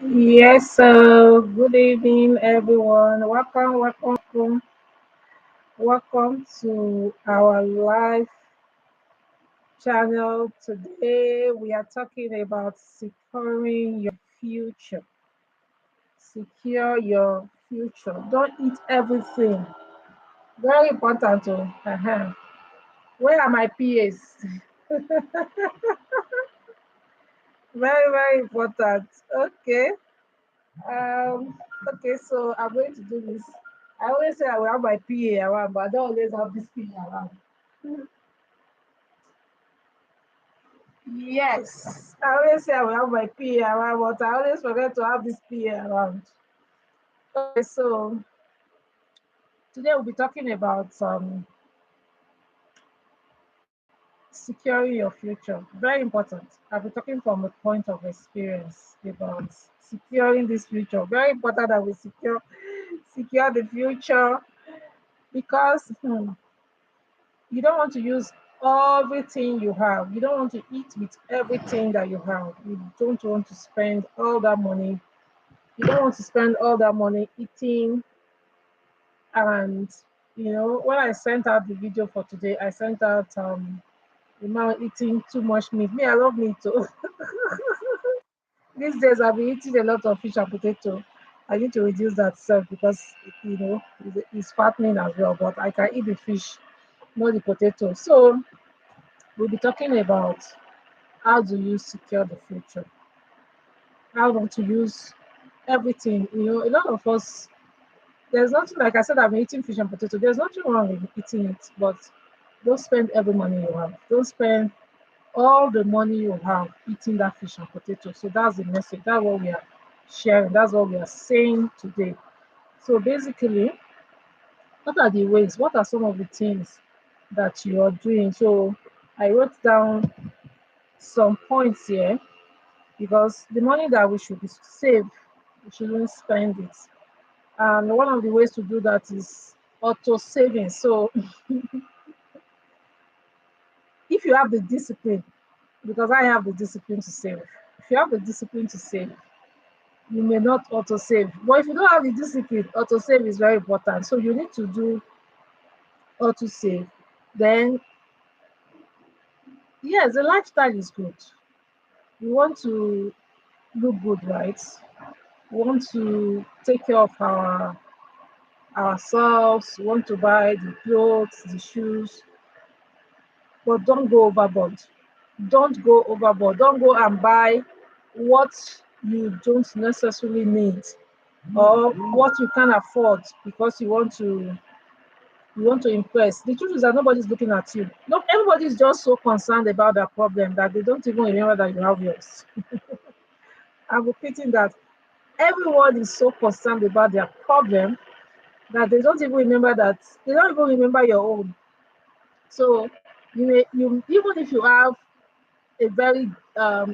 Yes, good evening, everyone. Welcome to our live channel. Today, we are talking about securing your future. Secure your future. Don't eat everything. Very important. Where are my PAs? Very important. Okay. Um, okay, so I'm going to do this. I always say I will have my PA around, but I don't always have this PA around. Yes, I always say I will have my PA around, but I always forget to have this PA around. Okay, so today we'll be talking about securing your future. Very important. I'll be talking from a point of experience about securing this future. Very important that we secure the future because you don't want to use everything you have. You don't want to eat with everything that you have. You don't want to spend all that money. You don't want to spend all that money eating. And when I sent out the video for today, I sent out the man eating too much meat. Me, I love meat too. These days I've been eating a lot of fish and potato. I need to reduce that self because it's fattening as well. But I can eat the fish, not the potato. So we'll be talking about how do you secure the future? How not to use everything. A lot of us, there's nothing, like I said, I'm eating fish and potato. There's nothing wrong with eating it, but don't spend every money you have. Don't spend all the money you have eating that fish and potato. So that's the message. That's what we are sharing. That's what we are saying today. So basically, what are the ways? What are some of the things that you are doing? So I wrote down some points here because the money that we should save, we shouldn't spend it. And one of the ways to do that is auto saving. So if you have the discipline, because I have the discipline to save, if you have the discipline to save, you may not auto save. But if you don't have the discipline, auto save is very important. So you need to do auto save. Then, yes, the lifestyle is good. We want to look good, right? We want to take care of ourselves, we want to buy the clothes, the shoes, but don't go overboard. Don't go overboard. Don't go and buy what you don't necessarily need or what you can afford because you want to impress. The truth is that nobody's looking at you. No, everybody's just so concerned about their problem that they don't even remember that you have yours. I'm repeating that everyone is so concerned about their problem that they don't even remember your own. So you even if you have a very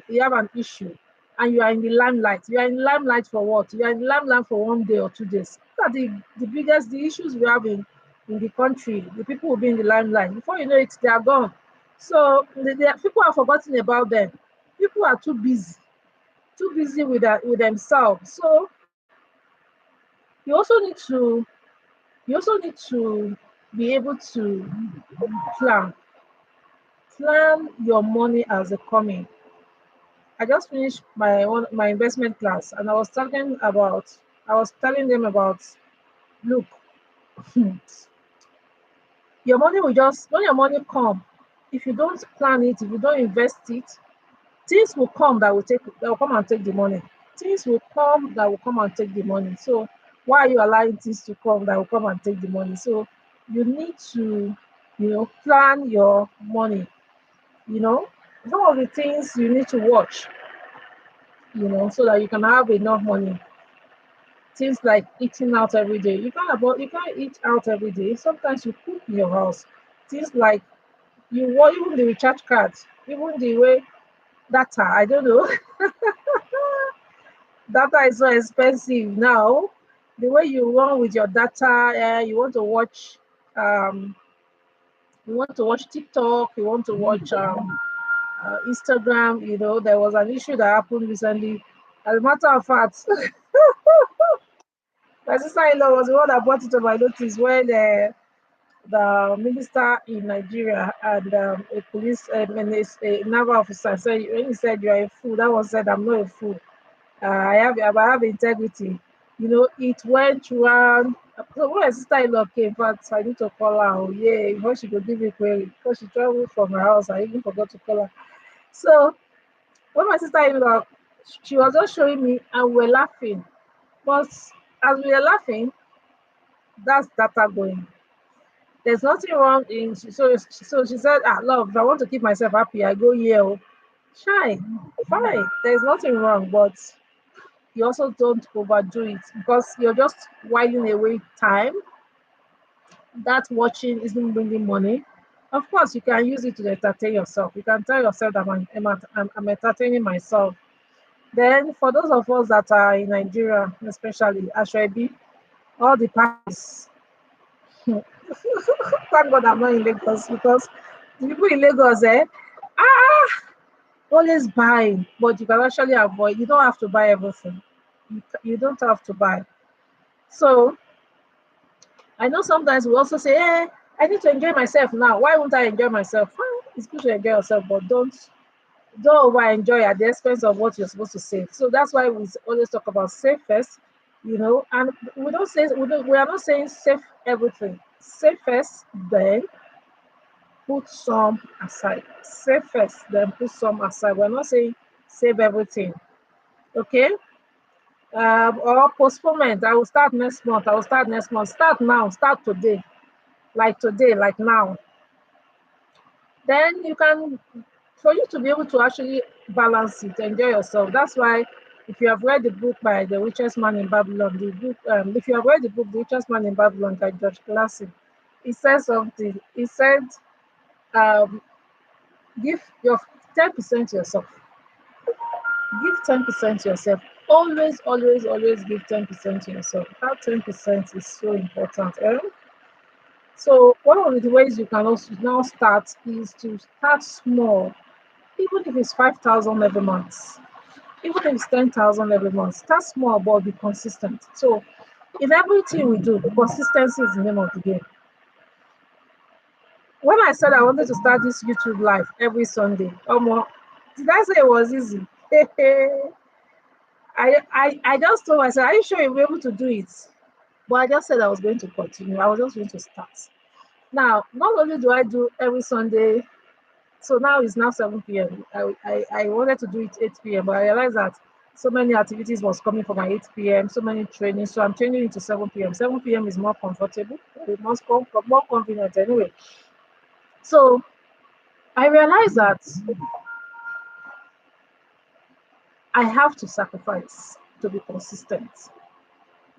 you have an issue and you are in the limelight, you are in the limelight for what? You are in the limelight for 1 day or 2 days. Look at the biggest the issues we have in the country. The people will be in the limelight before you know it, they are gone. So people are forgotten about them. People are too busy with themselves. So you also need to be able to plan your money as a coming. I just finished my investment class, and I was telling them about, look, your money will just when your money come, if you don't plan it, if you don't invest it, things will come that will come and take the money. Things will come that will come and take the money. So why are you allowing things to come that will come and take the money? So you need to, plan your money. You know, some of the things you need to watch, so that you can have enough money. Things like eating out every day. You can't eat out every day. Sometimes you cook in your house. Things like you want even the recharge cards, even the way data. I don't know. Data is so expensive now. The way you run with your data, um, you want to watch TikTok, you want to watch Instagram. There was an issue that happened recently. As a matter of fact, my sister-in-law was the one that brought it to my notice when the minister in Nigeria and a police and a naval officer said, when he said you are a fool, that one said I'm not a fool. I have integrity. It went round. So when my sister-in-law came, but I need to call her. Oh, yeah, before she could give me query because she traveled from her house. I even forgot to call her. So when my sister-in-law, she was just showing me, and we're laughing. But as we were laughing, that's data going. There's nothing wrong in so she said, love, if I want to keep myself happy, I go here. Oh. Shine, fine. There's nothing wrong, but you also don't overdo it because you're just whiling away time. That watching isn't bringing money. Of course, you can use it to entertain yourself. You can tell yourself that I'm entertaining myself. Then, for those of us that are in Nigeria, especially Ashwebi, all the parties. Thank God I'm not in Lagos because the people in Lagos, ah, always buying, but you can actually avoid. You don't have to buy everything. You don't have to buy. So I know sometimes we also say, I need to enjoy myself now. Why won't I enjoy myself? Well, it's good to enjoy yourself, but don't over enjoy at the expense of what you're supposed to save. So that's why we always talk about save first, and we are not saying save everything. Save first, then put some aside. Save first, then put some aside. We're not saying save everything. Okay? Or postponement. I will start next month. I will start next month. Start now. Start today. Today, like now. Then you can, for you to be able to actually balance it, enjoy yourself. That's why if you have read the book by the richest man in Babylon, if you have read the book The Richest Man in Babylon by George Clason, he said something. He said, um, give your 10% to yourself. Give 10% to yourself. Always, always, always give 10% to yourself. That 10% is so important. So one of the ways you can also now start is to start small, even if it's 5,000 every month, even if it's 10,000 every month. Start small, but be consistent. So in everything we do, consistency is the name of the game. When I said I wanted to start this YouTube live every Sunday, did I say it was easy? I just told myself, are you sure you'll be able to do it? But I just said I was going to continue. I was just going to start. Now, not only do I do every Sunday, so now it's now 7 p.m. I wanted to do it 8 p.m., but I realized that so many activities was coming for my 8 p.m., so many trainings. So I'm changing it to 7 p.m. 7 p.m. is more comfortable, more convenient anyway. So I realized that I have to sacrifice to be consistent.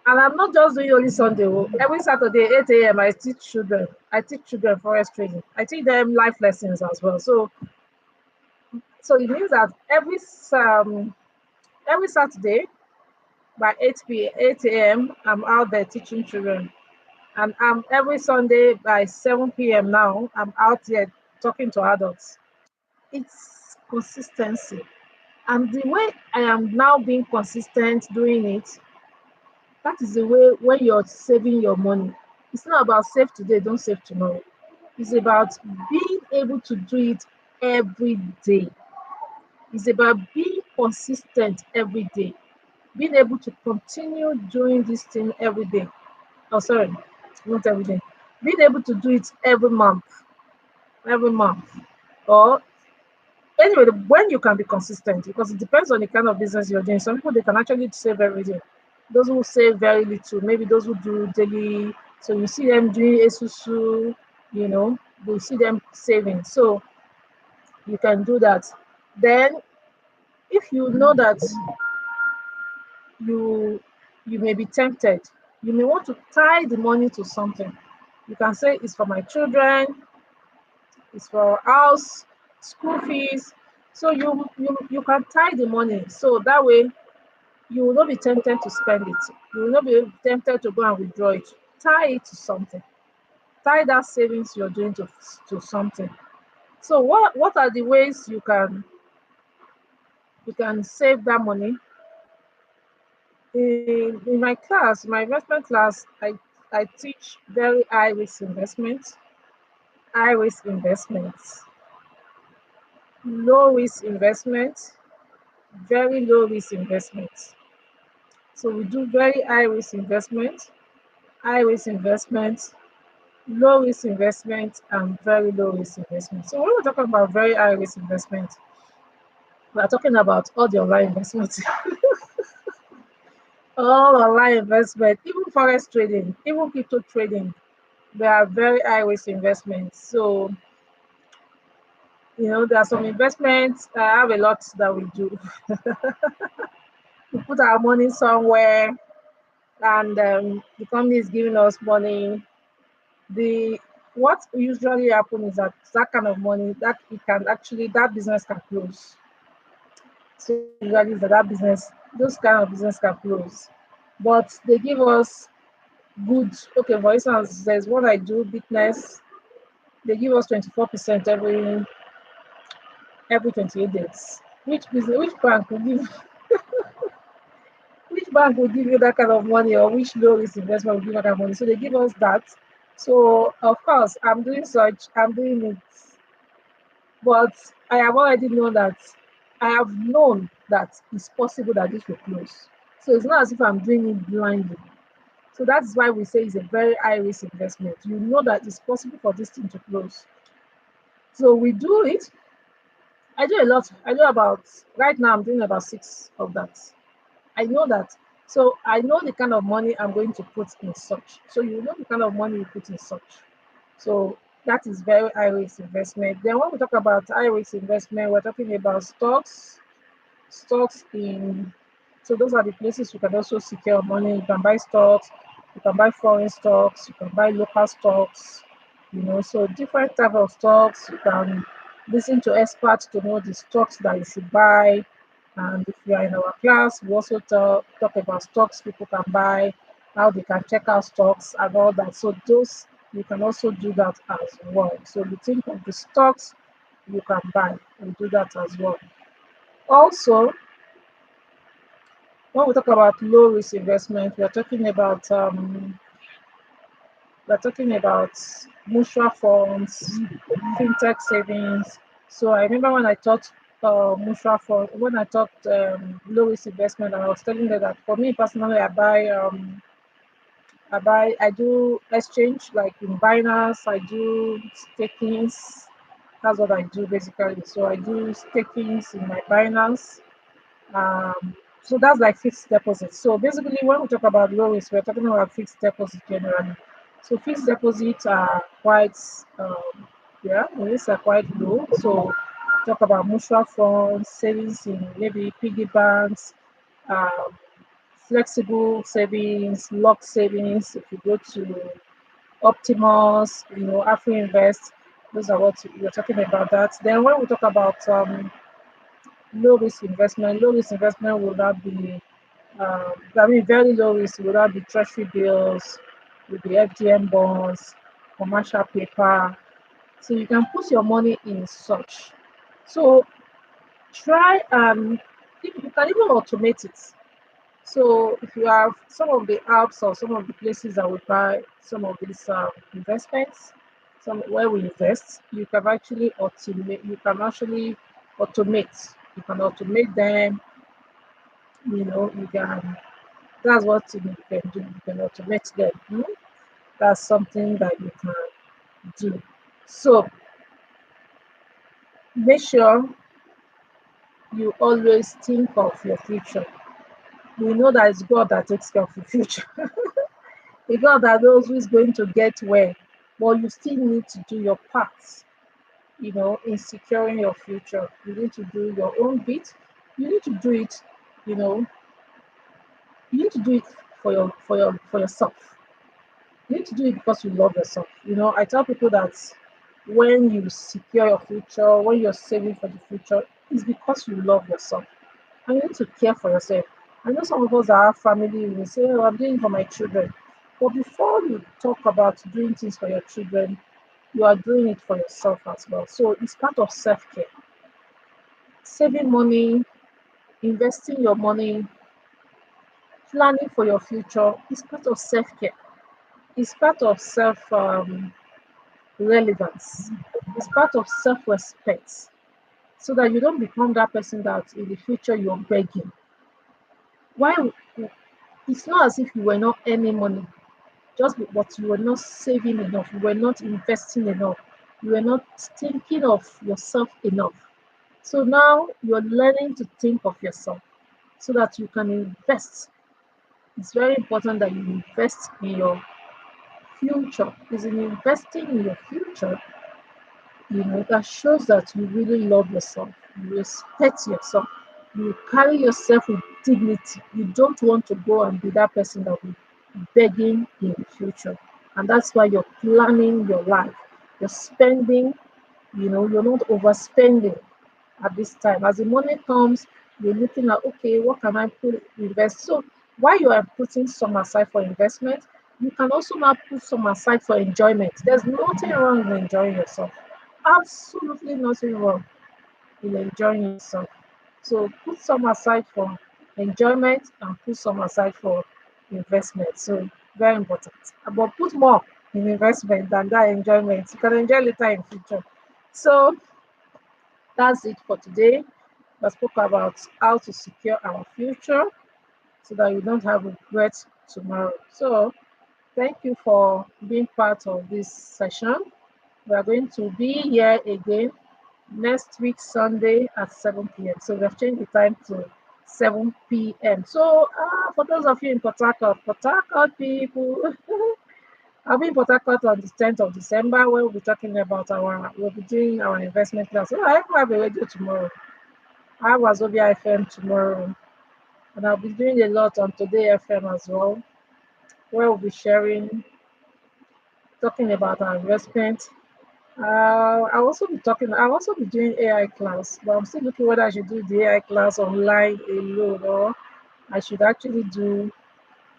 And I'm not just doing only Sunday. Every Saturday, 8 a.m., I teach children. I teach children forest training. I teach them life lessons as well. So it means that every Saturday by 8 a.m., I'm out there teaching children. And every Sunday by 7 p.m. now, I'm out here talking to adults. It's consistency. And the way I am now being consistent doing it, that is the way when you're saving your money. It's not about save today, don't save tomorrow. It's about being able to do it every day. It's about being consistent every day. Being able to continue doing this thing every day. Oh, sorry, not every day. Being able to do it every month. Or anyway, when you can be consistent, because it depends on the kind of business you're doing. Some people they can actually save every day. Those who save very little, maybe those who do daily. So you see them doing esusu, you see them saving. So you can do that. Then if you know that you you may be tempted, you may want to tie the money to something. You can say it's for my children, it's for house, school fees. So you can tie the money. So that way you will not be tempted to spend it. You will not be tempted to go and withdraw it. Tie it to something. Tie that savings you're doing to something. So what are the ways you can save that money? In my class, my investment class, I teach very high risk investments, high risk investments, low risk investments, very low risk investments. So we do very high risk investment, high risk investment, low risk investment, and very low risk investment. So when we're talking about very high risk investment, we are talking about all the online investments, all online investment, even forex trading, even crypto trading. They are very high risk investments. So there are some investments. I have a lot that we do. We put our money somewhere, and the company is giving us money. The What usually happen is that kind of money that it can actually that business can close. So what usually is that business, those kind of business can close, but they give us good. Okay, for instance, there's what I do, business. They give us 24% every 28 days. Which bank will give which bank will give you that kind of money, or which low risk investment will give you that kind of money? So they give us that. So of course I'm doing it, but I have already known that I have known that it's possible that this will close. So it's not as if I'm doing it blindly. So that's why we say it's a very high risk investment. You know that it's possible for this thing to close. So we do it. I do a lot. I do about right now I'm doing about six of that. I know that. So I know the kind of money I'm going to put in such. So you know the kind of money you put in such. So that is very high risk investment. Then when we talk about high risk investment, we're talking about stocks in so those are the places you can also secure money. You can buy stocks, you can buy foreign stocks, you can buy local stocks, so different type of stocks. You can listen to experts to know the stocks that you should buy. And if you are in our class, we also talk about stocks people can buy, how they can check out stocks and all that. So those you can also do that as well. So you think of the stocks you can buy and do that as well. Also, when we talk about low risk investment, we're talking about mutual funds, fintech savings. So I remember when I taught mutual fund, when I taught low risk investment, and I was telling them that for me personally, I do exchange like in Binance. I do stakings. That's what I do basically. So I do stakings in my Binance. So that's like fixed deposit. So basically, when we talk about low risk, we're talking about fixed deposit generally. So fixed deposits are quite, yeah, the risks are quite low. So talk about mutual funds, savings in maybe piggy banks, um, flexible savings, lock savings. If you go to Optimus, Afro Invest, those are what you're talking about. That. Then when we talk about low risk investment will not be very low risk will not be treasury bills, will be FDM bonds, commercial paper. So you can put your money in such. So try if you can even automate it. So if you have some of the apps or some of the places that will buy some of these investments, some where we invest, you can actually automate. You can automate them. You can. That's what you can do. You can automate them. That's something that you can do. So make sure you always think of your future. We know that it's God that takes care of the future. The God that knows who is going to get where. But you still need to do your part, in securing your future. You need to do your own bit. You need to do it, you know, you need to do it for yourself. You need to do it because you love yourself. I tell people that when you secure your future, when you're saving for the future, it's because you love yourself and you need to care for yourself. I know some of us that have family will say, "Oh, I'm doing it for my children." But before you talk about doing things for your children, you are doing it for yourself as well. So it's part of self care. Saving money, investing your money, planning for your future is part of self-care. It's part of self relevance. It's part of self-respect, so that you don't become that person that in the future you're begging. Why? It's not as if you were not earning money, but you were not saving enough, you were not investing enough, you were not thinking of yourself enough. So now you're learning to think of yourself so that you can invest. It's very important that you invest in your future. Is in investing in your future, that shows that you really love yourself, you respect yourself, you carry yourself with dignity. You don't want to go and be that person that will be begging in the future. And that's why you're planning your life. You're spending, you're not overspending at this time. As the money comes, you're looking at, okay, what can I put invest? So while you are putting some aside for investment, you can also now put some aside for enjoyment. There's nothing wrong in enjoying yourself. Absolutely nothing wrong in enjoying yourself. So put some aside for enjoyment and put some aside for investment. So very important. But put more in investment than that enjoyment. You can enjoy later in future. So that's it for today. I spoke about how to secure our future so that you don't have regrets tomorrow. So thank you for being part of this session. We are going to be here again next week, Sunday at 7 p.m. So we have changed the time to 7 p.m. So for those of you in Port Harcourt people, I'll be in Port Harcourt on the 10th of December where we'll be talking about we'll be doing our investment class. So I have a radio tomorrow. I have Wazobia FM tomorrow. And I'll be doing a lot on Today FM as well, where we'll be talking about our investment. I'll also be doing AI class, but I'm still looking whether I should do the AI class online alone or I should actually do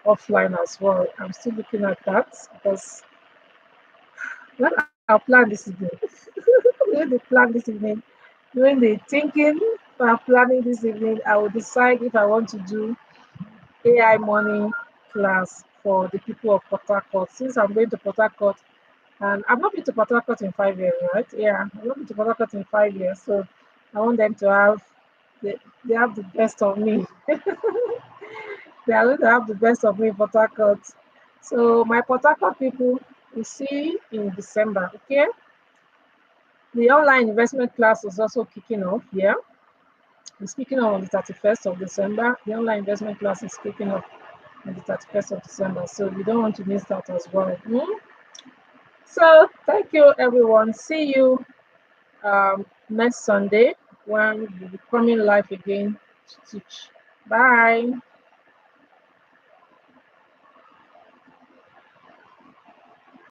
offline as well. I'm still looking at that because I'll plan this evening. When they plan this evening, during the thinking while planning this evening, I will decide if I want to do AI money class for the people of Port Harcourt. Since I'm going to Port Harcourt, and I've not been to Port Harcourt in 5 years, right? Yeah, I've not been to Port Harcourt in 5 years. So I want them to they have the best of me. They are going to have the best of me in Port Harcourt. So my Port Harcourt people, we see in December, okay? The online investment class is also kicking off here. It's kicking off on the 31st of December. The online investment class is kicking off on the 31st of December. So you don't want to miss that as well. So thank you, everyone. See you next Sunday when we'll be coming live again to teach. Bye.